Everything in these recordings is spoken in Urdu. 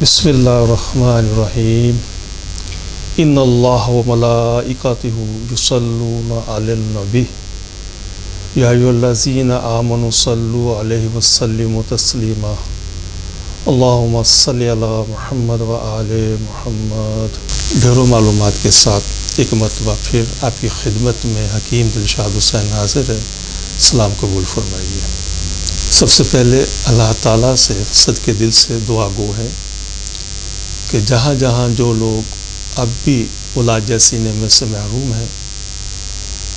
بسم اللہ الرحمن الرحیم ان اللہ و ملائکتہ یصلون علی النبی یا ایھا الذین آمنوا صلوا علیہ وسلموا تسلیما اللہم صلی علی محمد و آل محمد۔ ڈھیروں معلومات کے ساتھ ایک مرتبہ پھر آپ کی خدمت میں حکیم دلشاد حسین حاضر ہے۔ سلام قبول فرمائیے۔ سب سے پہلے اللہ تعالیٰ سے صدقے دل سے دعا گو ہے کہ جہاں جہاں جو لوگ اب بھی اولاد جیسی نعمت سے محروم ہیں،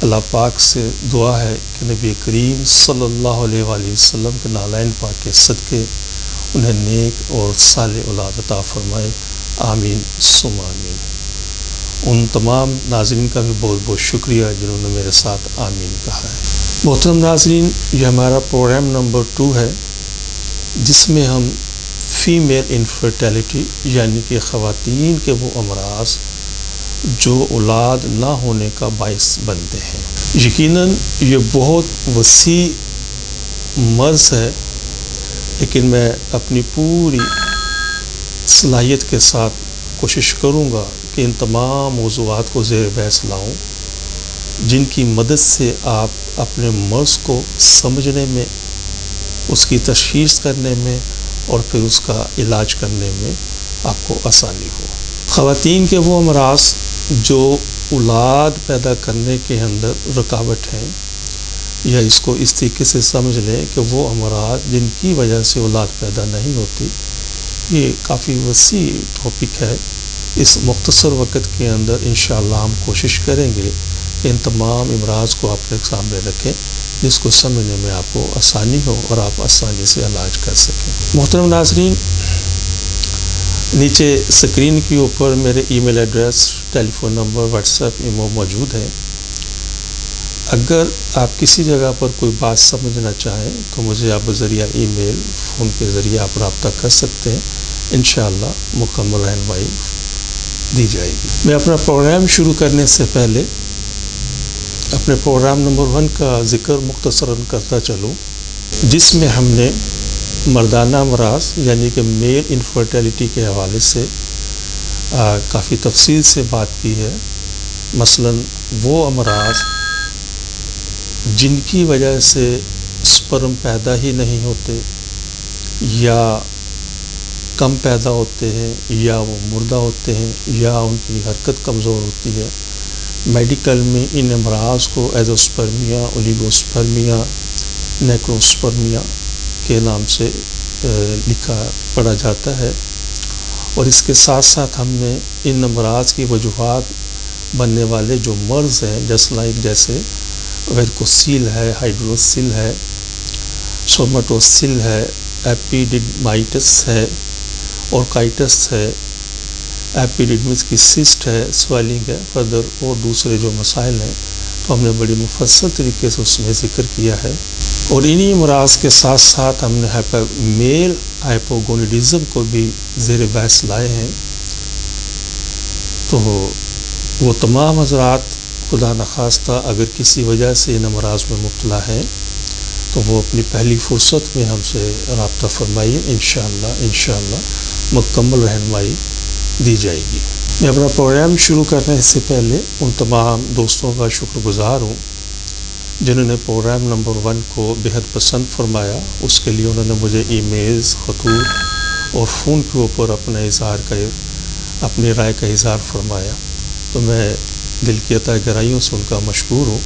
اللہ پاک سے دعا ہے کہ نبی کریم صلی اللہ علیہ وآلہ وسلم کے نالین پاک کے صدقے انہیں نیک اور صالح اولاد عطا فرمائے، آمین ثم آمین۔ ان تمام ناظرین کا بھی بہت بہت شکریہ جنہوں نے میرے ساتھ آمین کہا ہے۔ محترم ناظرین، یہ ہمارا پروگرام نمبر 2 ہے جس میں ہم فیمیل انفرٹیلٹی یعنی کہ خواتین کے وہ امراض جو اولاد نہ ہونے کا باعث بنتے ہیں۔ یقیناً یہ بہت وسیع مرض ہے، لیکن میں اپنی پوری صلاحیت کے ساتھ کوشش کروں گا کہ ان تمام موضوعات کو زیر بحث لاؤں جن کی مدد سے آپ اپنے مرض کو سمجھنے میں، اس کی تشخیص کرنے میں اور پھر اس کا علاج کرنے میں آپ کو آسانی ہو۔ خواتین کے وہ امراض جو اولاد پیدا کرنے کے اندر رکاوٹ ہیں، یا اس کو اس طریقے سے سمجھ لیں کہ وہ امراض جن کی وجہ سے اولاد پیدا نہیں ہوتی، یہ کافی وسیع ٹاپک ہے۔ اس مختصر وقت کے اندر انشاءاللہ ہم کوشش کریں گے کہ ان تمام امراض کو اپنے سامنے رکھیں جس کو سمجھنے میں آپ کو آسانی ہو اور آپ آسانی سے علاج کر سکیں۔ محترم ناظرین، نیچے اسکرین کے اوپر میرے e mail address, telephone number, WhatsApp, imo موجود ہے۔ اگر آپ کسی جگہ پر کوئی بات سمجھنا چاہیں تو مجھے آپ بذریعہ ای میل، فون کے ذریعے آپ رابطہ کر سکتے ہیں، انشاءاللہ مکمل رہنمائی دی جائے گی۔ میں اپنا پروگرام شروع کرنے سے پہلے اپنے پروگرام نمبر 1 کا ذکر مختصراً کرتا چلوں، جس میں ہم نے مردانہ امراض یعنی کہ میل انفرٹیلٹی کے حوالے سے کافی تفصیل سے بات کی ہے۔ مثلاً وہ امراض جن کی وجہ سے سپرم پیدا ہی نہیں ہوتے، یا کم پیدا ہوتے ہیں، یا وہ مردہ ہوتے ہیں، یا ان کی حرکت کمزور ہوتی ہے۔ میڈیکل میں ان امراض کو ایزوسپرمیا، اولیگوسپرمیا، نیکروسپرمیا کے نام سے لکھا پڑھا جاتا ہے۔ اور اس کے ساتھ ساتھ ہم نے ان امراض کی وجوہات بننے والے جو مرض ہیں جیسے ویرکوسیل ہے، ہائیڈروسیل ہے، سومٹوسیل ہے، ایپیڈیڈمائٹس ہے، اورکائٹس ہے، ایپیڈیڈمس کی سسٹ ہے، سویلنگ ہے، فردر اور دوسرے جو مسائل ہیں تو ہم نے بڑی مفصل طریقے سے اس میں ذکر کیا ہے۔ اور انہی امراض کے ساتھ ساتھ ہم نے میل ہائپوگونیڈزم کو بھی زیر بحث لائے ہیں۔ تو وہ تمام حضرات خدا نخواستہ اگر کسی وجہ سے ان امراض میں مبتلا ہیں تو وہ اپنی پہلی فرصت میں ہم سے رابطہ فرمائیے، انشاءاللہ مکمل رہنمائی دی جائے گی۔ میں اپنا پروگرام شروع کرنے سے پہلے ان تمام دوستوں کا شکر گزار ہوں جنہوں نے پروگرام نمبر 1 کو بہت پسند فرمایا۔ اس کے لیے انہوں نے مجھے ای میلز، خطوط اور فون کے اوپر اپنی رائے کا اظہار فرمایا، تو میں دل کی عطا گہرائیوں سے ان کا مشکور ہوں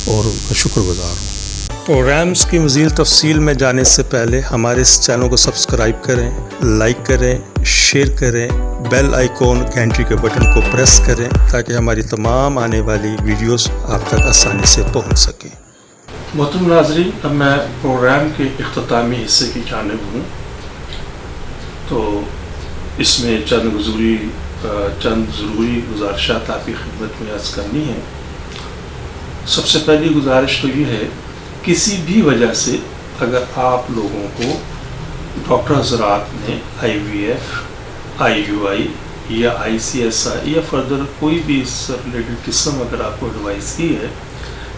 اور ان کا شکر گزار ہوں۔ پروگرامز کی مزید تفصیل میں جانے سے پہلے ہمارے اس چینل کو سبسکرائب کریں، لائک کریں، شیئر کریں، بیل آئیکن گھنٹی کے بٹن کو پریس کریں تاکہ ہماری تمام آنے والی ویڈیوز آپ تک آسانی سے پہنچ سکیں۔ محترم ناظرین، اب میں پروگرام کے اختتامی حصے کی جانب ہوں، تو اس میں چند ضروری گزارشات آپ کی خدمت میں عرض کرنی ہے۔ سب سے پہلی گزارش تو یہ ہے، کسی بھی وجہ سے اگر آپ لوگوں کو ڈاکٹر حضرات نے IVF، IUI یا ICSI یا فردر کوئی بھی اس سے ریلیٹڈ قسم اگر آپ کو ایڈوائز کی ہے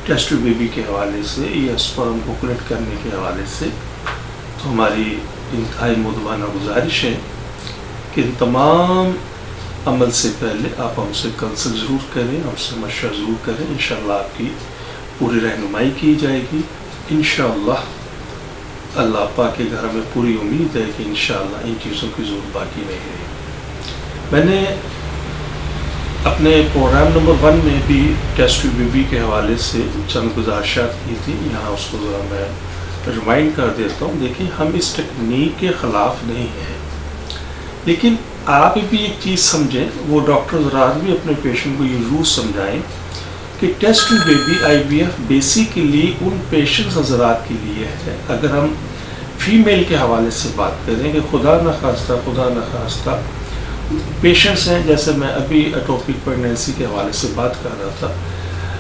ٹیسٹ بیبی کے حوالے سے یا سپرم کو کلیکٹ کرنے کے حوالے سے، تو ہماری انتہائی مؤدبانہ گزارش ہے کہ ان تمام عمل سے پہلے آپ ہم سے کنسلٹ ضرور کریں، ہم سے مشورہ ضرور کریں، انشاءاللہ آپ کی پوری رہنمائی کی جائے گی۔ انشاءاللہ اللہ پاک کے گھر میں پوری امید ہے کہ انشاءاللہ ان چیزوں کی ضرورت باقی نہیں رہے۔ میں نے اپنے پروگرام نمبر 1 میں بھی ٹیسٹ ٹیوب بیبی کے حوالے سے چند گزارشات کی تھی، یہاں اس کو ذرا میں ریمائنڈ کر دیتا ہوں۔ دیکھیں، ہم اس ٹیکنیک کے خلاف نہیں ہیں، لیکن آپ بھی ایک چیز سمجھیں، وہ ڈاکٹر حضرات بھی اپنے پیشنٹ کو یہ ضرور سمجھائیں کہ test tube baby IVF basically ان پیشنٹ حضرات کے لیے ہے۔ اگر ہم فیمیل کے حوالے سے بات کریں کہ خدا نخواستہ پیشنٹس ہیں، جیسے میں ابھی اٹوپک پریگنینسی کے حوالے سے بات کر رہا تھا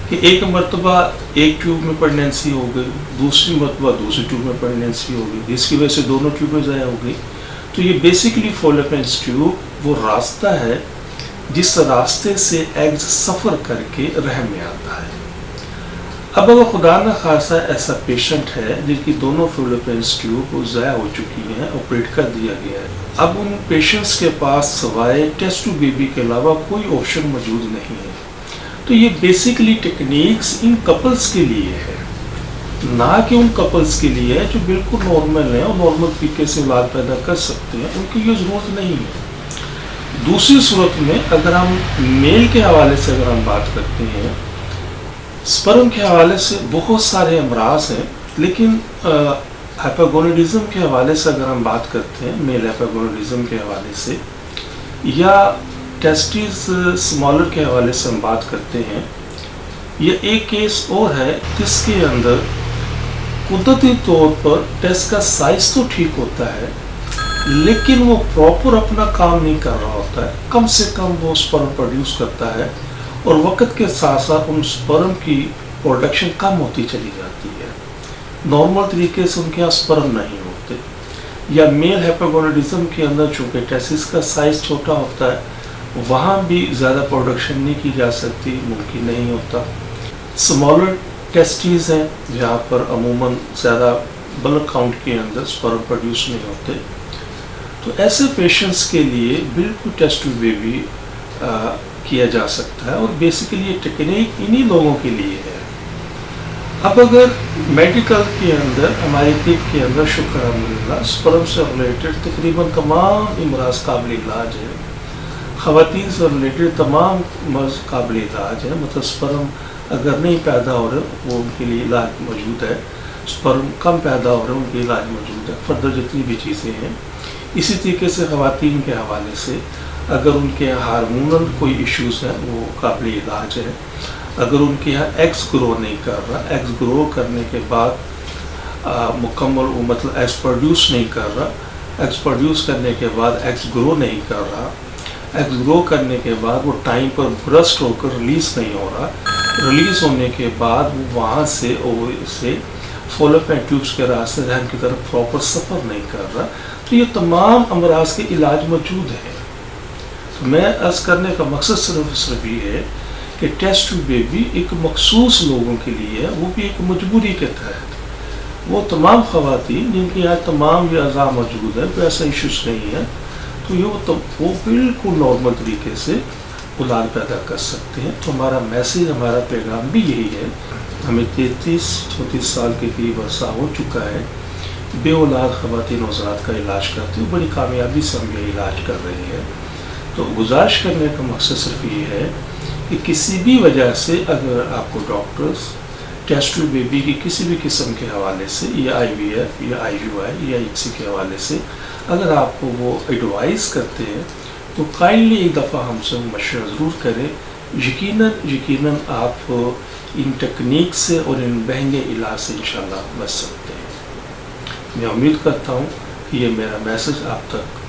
کہ ایک مرتبہ ایک ٹیوب میں پریگنینسی ہو گئی، دوسری مرتبہ دوسری ٹیوب میں پریگنینسی ہو گئی، جس کی وجہ سے دونوں ٹیوبیں ضائع ہو گئی۔ تو یہ بیسیکلی فالوپینس ٹیوب وہ راستہ ہے جس راستے سے ایگز سفر کر کے رحم میں آتا ہے۔ اب اگر خدا نخواستہ ایسا پیشنٹ ہے جن کی دونوں فالوپینس ٹیوب ضائع ہو چکی ہیں، آپریٹ کر دیا گیا ہے، اب ان پیشنٹس کے پاس سوائے ٹیسٹ ٹیوب بیبی کے علاوہ کوئی آپشن موجود نہیں ہے۔ تو یہ بیسیکلی ٹیکنیکس ان کپلز کے لیے ہے، نہ کہ ان کپلز کے لیے ہے جو بالکل نارمل ہیں اور نارمل طریقے سے اولاد پیدا کر سکتے ہیں، ان کی یہ ضرورت نہیں ہے۔ دوسری صورت میں اگر ہم میل کے حوالے سے اگر ہم بات کرتے ہیں، سپرم کے حوالے سے بہت سارے امراض ہیں، لیکن ہائپرگونیڈزم کے حوالے سے اگر ہم بات کرتے ہیں، میل ہائپرگونیڈزم کے حوالے سے یا ٹیسٹیز سمالر کے حوالے سے ہم بات کرتے ہیں، یہ ایک کیس اور ہے جس کے اندر قدرتی طور پر ٹیسٹ کا سائز تو ٹھیک ہوتا ہے لیکن وہ پراپر اپنا کام نہیں کر رہا ہوتا ہے، کم سے کم وہ سپرم پروڈیوس کرتا ہے اور وقت کے ساتھ ساتھ ان سپرم کی پروڈکشن کم ہوتی چلی جاتی ہے، نارمل طریقے سے ان کے یہاں سپرم نہیں ہوتے۔ یا میل ہائپرگونیڈزم کے اندر چونکہ ٹیسٹس کا سائز چھوٹا ہوتا ہے، وہاں بھی زیادہ پروڈکشن نہیں کی جا سکتی، ممکن نہیں ہوتا۔ سمالر ٹیسٹیز ہیں جہاں پر عموماً زیادہ بلک کاؤنٹ کے اندر سپرم پروڈیوس نہیں ہوتے، تو ایسے پیشنٹس کے لیے بالکل ٹیسٹ ٹیوب بیبی کیا جا سکتا ہے، اور بیسیکلی یہ ٹیکنیک انہی لوگوں کے لیے ہے۔ اب اگر میڈیکل کے اندر، ہماری طب کے اندر شکر الحمدللہ سپرم سے ریلیٹڈ تقریباً تمام امراض قابل علاج ہے، خواتین سے ریلیٹڈ تمام مرض قابل علاج ہے، مطلب سپرم اگر نہیں پیدا ہو رہے وہ ان کے لیے علاج موجود ہے، سپرم کم پیدا ہو رہے ان کے علاج موجود ہے، فردر جتنی بھی چیزیں ہیں۔ اسی طریقے سے خواتین کے حوالے سے اگر ان کے یہاں ہارمونل کوئی ایشوز ہیں وہ قابل علاج ہے، اگر ان کے یہاں ایگز گرو نہیں کر رہا، ایگز گرو کرنے کے بعد مکمل وہ مطلب ایگز پروڈیوس نہیں کر رہا، ایگز پروڈیوس کرنے کے بعد ایگز گرو نہیں کر رہا، ایگز گرو کرنے کے بعد وہ ٹائم پر برسٹ ہو کر ریلیز نہیں ہو رہا، ریلیز ہونے کے بعد وہ وہاں سے اووری سے فالوپین ٹیوبس کے راستے رحم کی طرف پراپر سفر نہیں کر رہا، تو یہ تمام امراض کے علاج موجود ہیں۔ میں عرض کرنے کا مقصد صرف یہ ہے کہ ٹیسٹ ٹیوب بیبی ایک مخصوص لوگوں کے لیے ہے، وہ بھی ایک مجبوری کے تحت۔ وہ تمام خواتین جن کے یہاں تمام یہ اعضاء موجود ہیں، کوئی ایسا ایشوز نہیں ہے، تو وہ بالکل نارمل طریقے سے اولاد پیدا کر سکتے ہیں۔ تو ہمارا میسیج، ہمارا پیغام بھی یہی ہے۔ ہمیں 33-34 سال کے قریب عرصہ ہو چکا ہے بے اولاد خواتین حضرات کا علاج کرتے ہوئے، بڑی کامیابی سے ہم یہ علاج کر رہے ہیں۔ تو گزارش کرنے کا مقصد صرف یہ ہے کہ کسی بھی وجہ سے اگر آپ کو ڈاکٹرز ٹیسٹ ٹیوب بیبی کی کسی بھی قسم کے حوالے سے یا IVF یا IUI یا ICSI کے حوالے سے اگر آپ کو وہ ایڈوائز کرتے ہیں تو کائنڈلی ایک دفعہ ہم سے مشورہ ضرور کریں۔ یقیناً آپ ان ٹیکنیک سے اور ان مہنگے علاج سے انشاءاللہ بچ سکتے ہیں۔ میں امید کرتا ہوں کہ یہ میرا میسج آپ تک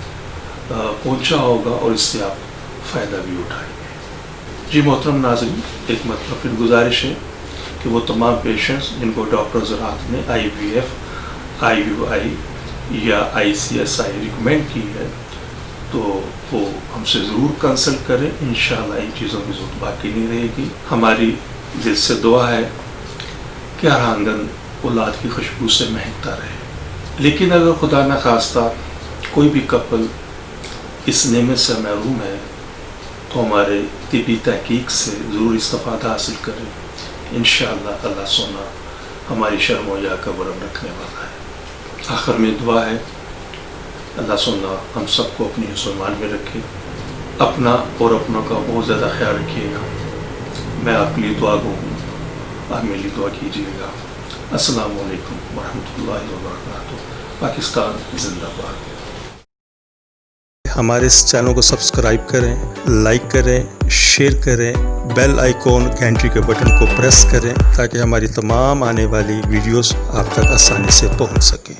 پہنچا ہوگا اور اس سے آپ فائدہ بھی اٹھائیں گے۔ جی محترم ناظرین، ایک مطلب پھر گزارش ہے کہ وہ تمام پیشنٹس جن کو ڈاکٹر حضرات نے IVF IUI یا ICSI ریکمینڈ کی ہے تو وہ ہم سے ضرور کنسلٹ کریں، انشاءاللہ ان چیزوں کی ضرورت باقی نہیں رہے گی۔ ہماری دل سے دعا ہے کہ ہر آنگن اولاد کی خوشبو سے مہکتا رہے۔ لیکن اگر خدا نخواستہ کوئی بھی کپل اس نعمت سے محروم ہے تو ہمارے طبی تحقیق سے ضرور استفادہ حاصل کریں. انشاءاللہ اللہ سونا ہماری شرم و حیا کا برم رکھنے والا ہے. آخر میں دعا ہے اللہ سونا ہم سب کو اپنی حفظ و ایمان میں رکھے. اپنا اور اپنوں کا بہت زیادہ خیال رکھیے گا. میں آپ کے لیے دعا گو ہوں, آپ میرے لیے دعا کیجیے گا. السلام علیکم ورحمۃ اللہ وبرکاتہ. پاکستان زندہ باد. ہمارے اس چینل کو سبسکرائب کریں, لائک کریں, شیئر کریں, بیل آئیکن گھنٹی کے بٹن کو پریس کریں تاکہ ہماری تمام آنے والی ویڈیوز آپ تک آسانی سے پہنچ سکیں.